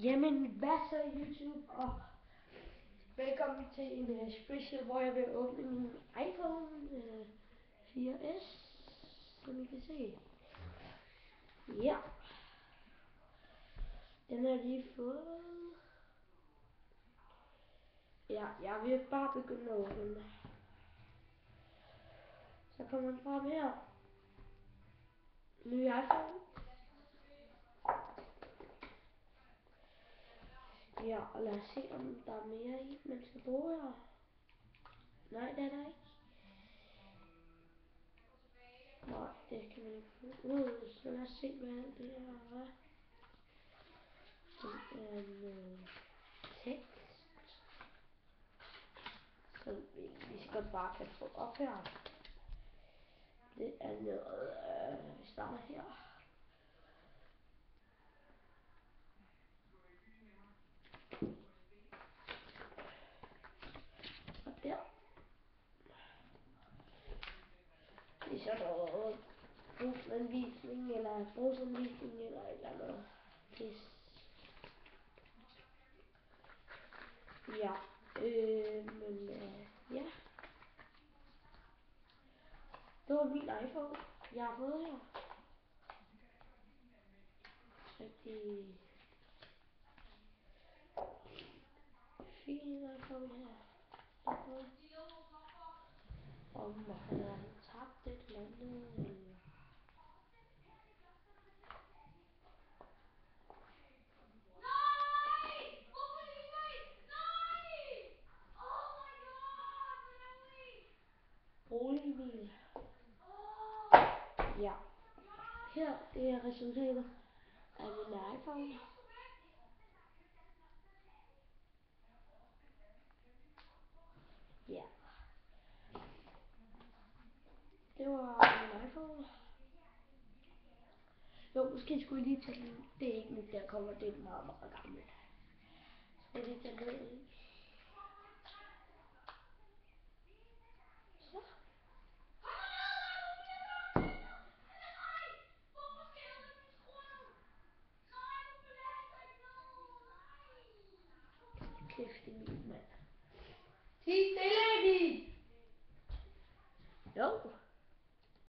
Jamen, hvad så YouTube, og velkommen til en special, hvor jeg vil åbne min iPhone 4S, som I kan se. Ja, den har lige fået. Ja, jeg vil bare begynde at åbne den. Så kommer den frem her. Ny iPhone. Ja, og lad os se, om der er mere i, man skal bruge her. Nej, det er der ikke. Nej, det kan man ikke få ud, så lad os se, hvad alt det her er. Tekst, som vi skal bare kan få op her. Det er noget, vi starter her. Og der. Det er sådan noget brugsanvisning eller brugsanvisning eller et eller andet. Ja, men ja. Det var min iPhone, jeg har fået her. Rigtig fin iPhone her. Om han har tabt et eller andet, eller boligbil. Ja, her det er resultatet af min iPhone. Ja, det var min iPhone. Jo, måske skulle jeg lige tage den. Det er ikke nu, der kommer, det er meget, meget gammel. Skal jeg lige tage den ud? Så. Kæft, det er min mand. Sig stille, Emil! Jo.